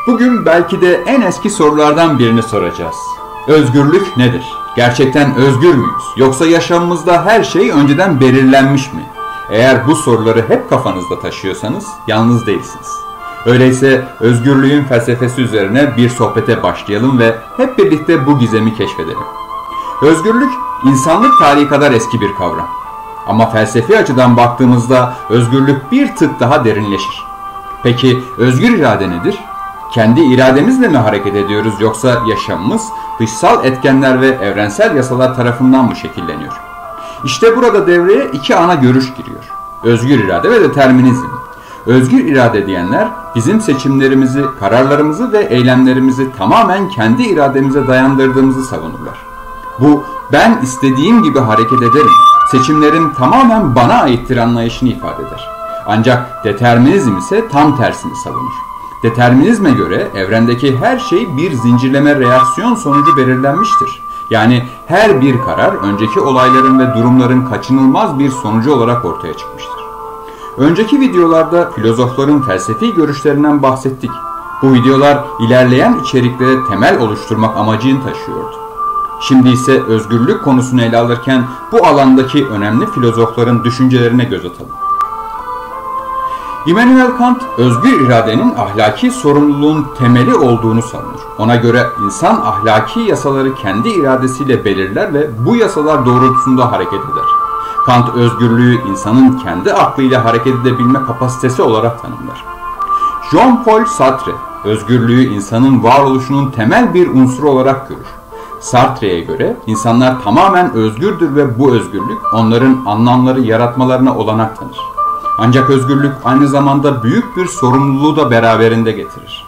Bugün belki de en eski sorulardan birini soracağız. Özgürlük nedir? Gerçekten özgür müyüz? Yoksa yaşamımızda her şey önceden belirlenmiş mi? Eğer bu soruları hep kafanızda taşıyorsanız yalnız değilsiniz. Öyleyse özgürlüğün felsefesi üzerine bir sohbete başlayalım ve hep birlikte bu gizemi keşfedelim. Özgürlük, insanlık tarihi kadar eski bir kavram. Ama felsefi açıdan baktığımızda özgürlük bir tık daha derinleşir. Peki özgür irade nedir? Kendi irademizle mi hareket ediyoruz yoksa yaşamımız dışsal etkenler ve evrensel yasalar tarafından mı şekilleniyor? İşte burada devreye iki ana görüş giriyor. Özgür irade ve determinizm. Özgür irade diyenler bizim seçimlerimizi, kararlarımızı ve eylemlerimizi tamamen kendi irademize dayandırdığımızı savunurlar. Bu ben istediğim gibi hareket ederim, seçimlerim tamamen bana aittir anlayışını ifade eder. Ancak determinizm ise tam tersini savunur. Determinizme göre evrendeki her şey bir zincirleme reaksiyon sonucu belirlenmiştir. Yani her bir karar önceki olayların ve durumların kaçınılmaz bir sonucu olarak ortaya çıkmıştır. Önceki videolarda filozofların felsefi görüşlerinden bahsettik. Bu videolar ilerleyen içeriklere temel oluşturmak amacını taşıyordu. Şimdi ise özgürlük konusunu ele alırken bu alandaki önemli filozofların düşüncelerine göz atalım. Immanuel Kant, özgür iradenin ahlaki sorumluluğun temeli olduğunu savunur. Ona göre insan ahlaki yasaları kendi iradesiyle belirler ve bu yasalar doğrultusunda hareket eder. Kant özgürlüğü insanın kendi aklıyla hareket edebilme kapasitesi olarak tanımlar. Jean-Paul Sartre, özgürlüğü insanın varoluşunun temel bir unsuru olarak görür. Sartre'ye göre insanlar tamamen özgürdür ve bu özgürlük onların anlamları yaratmalarına olanak tanır. Ancak özgürlük aynı zamanda büyük bir sorumluluğu da beraberinde getirir.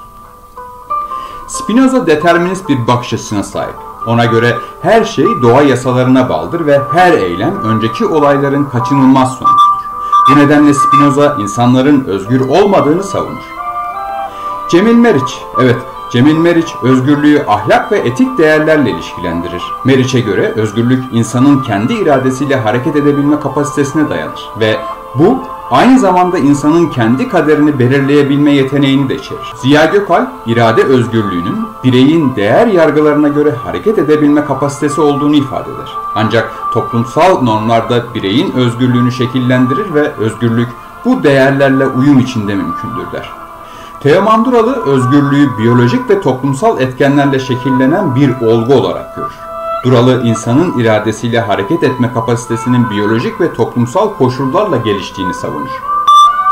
Spinoza determinist bir bakış açısına sahip. Ona göre her şey doğa yasalarına bağlıdır ve her eylem önceki olayların kaçınılmaz sonucudur. Bu nedenle Spinoza insanların özgür olmadığını savunur. Cemil Meriç, Cemil Meriç özgürlüğü ahlak ve etik değerlerle ilişkilendirir. Meriç'e göre özgürlük insanın kendi iradesiyle hareket edebilme kapasitesine dayanır ve bu aynı zamanda insanın kendi kaderini belirleyebilme yeteneğini de içerir. Ziya Gökalp, irade özgürlüğünün bireyin değer yargılarına göre hareket edebilme kapasitesi olduğunu ifade eder. Ancak toplumsal normlarda bireyin özgürlüğünü şekillendirir ve özgürlük bu değerlerle uyum içinde mümkündür der. Teoman Duralı özgürlüğü biyolojik ve toplumsal etkenlerle şekillenen bir olgu olarak görür. Duralı insanın iradesiyle hareket etme kapasitesinin biyolojik ve toplumsal koşullarla geliştiğini savunur.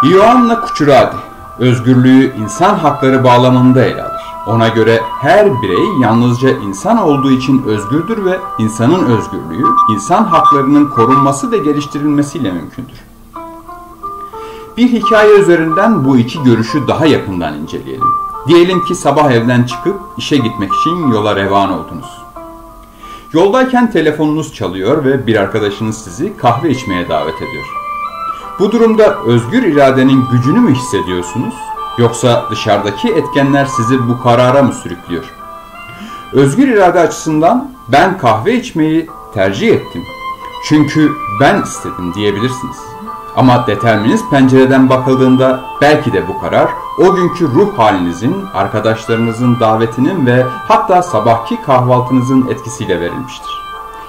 Ioanna Kuchuradi özgürlüğü insan hakları bağlamında ele alır. Ona göre her birey yalnızca insan olduğu için özgürdür ve insanın özgürlüğü insan haklarının korunması ve geliştirilmesiyle mümkündür. Bir hikaye üzerinden bu iki görüşü daha yakından inceleyelim. Diyelim ki sabah evden çıkıp işe gitmek için yola revan oldunuz. Yoldayken telefonunuz çalıyor ve bir arkadaşınız sizi kahve içmeye davet ediyor. Bu durumda özgür iradenin gücünü mü hissediyorsunuz? Yoksa dışarıdaki etkenler sizi bu karara mı sürüklüyor? Özgür irade açısından ben kahve içmeyi tercih ettim. Çünkü ben istedim diyebilirsiniz. Ama determinist pencereden bakıldığında belki de bu karar o günkü ruh halinizin, arkadaşlarınızın davetinin ve hatta sabahki kahvaltınızın etkisiyle verilmiştir.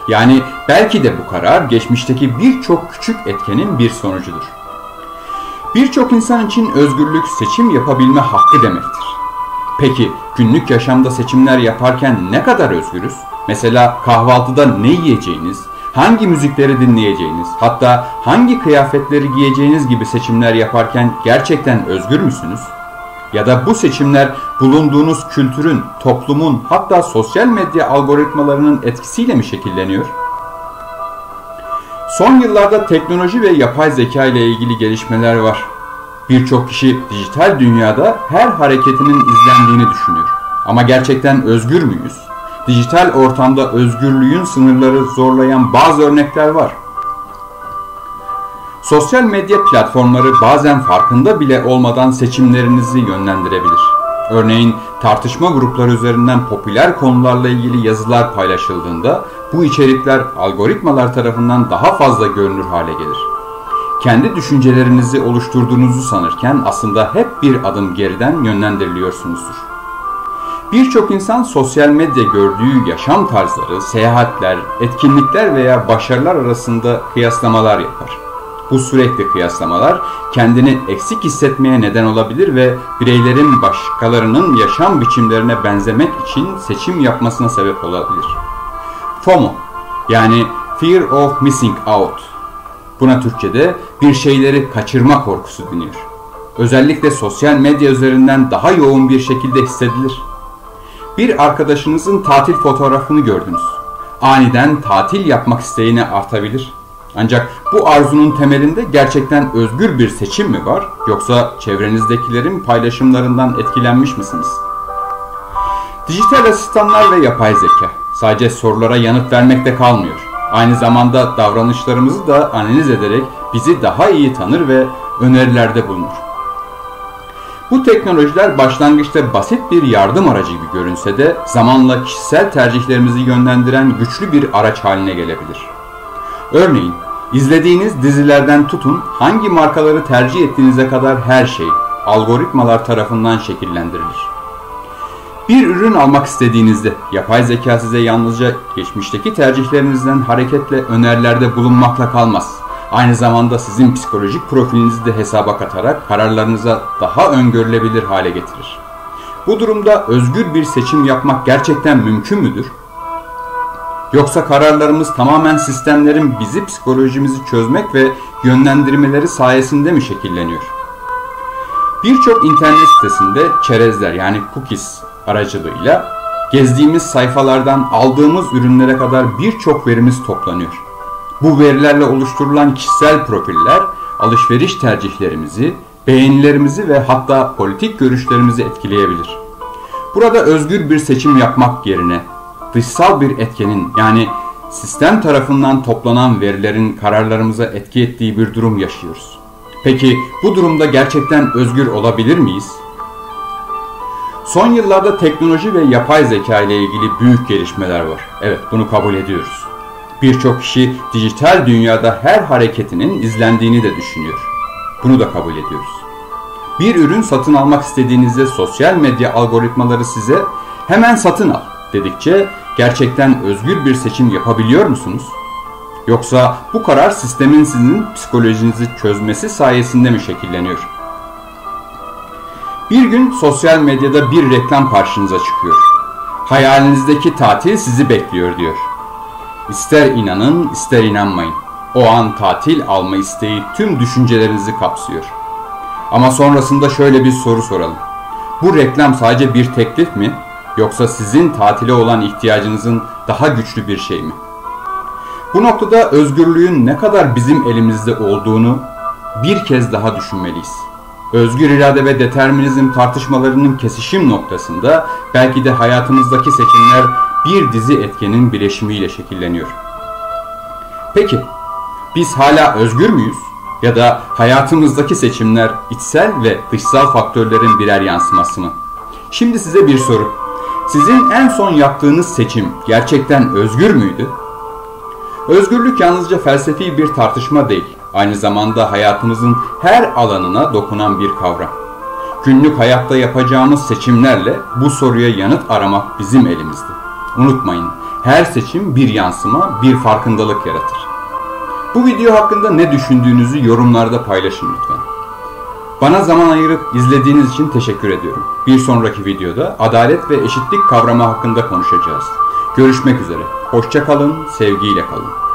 Yani belki de bu karar geçmişteki birçok küçük etkenin bir sonucudur. Birçok insan için özgürlük seçim yapabilme hakkı demektir. Peki günlük yaşamda seçimler yaparken ne kadar özgürüz? Mesela kahvaltıda ne yiyeceğiniz, hangi müzikleri dinleyeceğiniz, hatta hangi kıyafetleri giyeceğiniz gibi seçimler yaparken gerçekten özgür müsünüz? Ya da bu seçimler bulunduğunuz kültürün, toplumun, hatta sosyal medya algoritmalarının etkisiyle mi şekilleniyor? Son yıllarda teknoloji ve yapay zeka ile ilgili gelişmeler var. Birçok kişi dijital dünyada her hareketinin izlendiğini düşünüyor. Ama gerçekten özgür müyüz? Dijital ortamda özgürlüğün sınırları zorlayan bazı örnekler var. Sosyal medya platformları bazen farkında bile olmadan seçimlerinizi yönlendirebilir. Örneğin tartışma grupları üzerinden popüler konularla ilgili yazılar paylaşıldığında bu içerikler algoritmalar tarafından daha fazla görünür hale gelir. Kendi düşüncelerinizi oluşturduğunuzu sanırken aslında hep bir adım geriden yönlendiriliyorsunuzdur. Birçok insan sosyal medya gördüğü yaşam tarzları, seyahatler, etkinlikler veya başarılar arasında kıyaslamalar yapar. Bu sürekli kıyaslamalar kendini eksik hissetmeye neden olabilir ve bireylerin başkalarının yaşam biçimlerine benzemek için seçim yapmasına sebep olabilir. FOMO, yani Fear of Missing Out. Buna Türkçe'de bir şeyleri kaçırma korkusu deniyor. Özellikle sosyal medya üzerinden daha yoğun bir şekilde hissedilir. Bir arkadaşınızın tatil fotoğrafını gördünüz. Aniden tatil yapmak isteğini artabilir. Ancak bu arzunun temelinde gerçekten özgür bir seçim mi var, yoksa çevrenizdekilerin paylaşımlarından etkilenmiş misiniz? Dijital asistanlar ve yapay zeka sadece sorulara yanıt vermekte kalmıyor. Aynı zamanda davranışlarımızı da analiz ederek bizi daha iyi tanır ve önerilerde bulunur. Bu teknolojiler başlangıçta basit bir yardım aracı gibi görünse de zamanla kişisel tercihlerimizi yönlendiren güçlü bir araç haline gelebilir. Örneğin, izlediğiniz dizilerden tutun hangi markaları tercih ettiğinize kadar her şey algoritmalar tarafından şekillendirilir. Bir ürün almak istediğinizde yapay zeka size yalnızca geçmişteki tercihlerinizden hareketle önerilerde bulunmakla kalmaz. Aynı zamanda sizin psikolojik profilinizi de hesaba katarak kararlarınıza daha öngörülebilir hale getirir. Bu durumda özgür bir seçim yapmak gerçekten mümkün müdür? Yoksa kararlarımız tamamen sistemlerin bizi psikolojimizi çözmek ve yönlendirmeleri sayesinde mi şekilleniyor? Birçok internet sitesinde çerezler, yani cookies aracılığıyla gezdiğimiz sayfalardan aldığımız ürünlere kadar birçok verimiz toplanıyor. Bu verilerle oluşturulan kişisel profiller alışveriş tercihlerimizi, beğenilerimizi ve hatta politik görüşlerimizi etkileyebilir. Burada özgür bir seçim yapmak yerine dışsal bir etkenin, yani sistem tarafından toplanan verilerin kararlarımıza etki ettiği bir durum yaşıyoruz. Peki bu durumda gerçekten özgür olabilir miyiz? Son yıllarda teknoloji ve yapay zeka ile ilgili büyük gelişmeler var. Evet, bunu kabul ediyoruz. Birçok kişi dijital dünyada her hareketinin izlendiğini de düşünüyor. Bunu da kabul ediyoruz. Bir ürün satın almak istediğinizde sosyal medya algoritmaları size hemen satın al dedikçe gerçekten özgür bir seçim yapabiliyor musunuz? Yoksa bu karar sistemin sizin psikolojinizi çözmesi sayesinde mi şekilleniyor? Bir gün sosyal medyada bir reklam karşınıza çıkıyor. Hayalinizdeki tatil sizi bekliyor diyor. İster inanın, ister inanmayın. O an tatil alma isteği tüm düşüncelerinizi kapsıyor. Ama sonrasında şöyle bir soru soralım. Bu reklam sadece bir teklif mi? Yoksa sizin tatile olan ihtiyacınızın daha güçlü bir şey mi? Bu noktada özgürlüğün ne kadar bizim elimizde olduğunu bir kez daha düşünmeliyiz. Özgür irade ve determinizm tartışmalarının kesişim noktasında belki de hayatımızdaki seçimler bir dizi etkenin bileşimiyle şekilleniyor. Peki, biz hala özgür müyüz? Ya da hayatımızdaki seçimler içsel ve dışsal faktörlerin birer yansıması mı? Şimdi size bir soru. Sizin en son yaptığınız seçim gerçekten özgür müydü? Özgürlük yalnızca felsefi bir tartışma değil, aynı zamanda hayatımızın her alanına dokunan bir kavram. Günlük hayatta yapacağımız seçimlerle bu soruya yanıt aramak bizim elimizde. Unutmayın, her seçim bir yansıma, bir farkındalık yaratır. Bu video hakkında ne düşündüğünüzü yorumlarda paylaşın lütfen. Bana zaman ayırıp izlediğiniz için teşekkür ediyorum. Bir sonraki videoda adalet ve eşitlik kavramı hakkında konuşacağız. Görüşmek üzere. Hoşça kalın, sevgiyle kalın.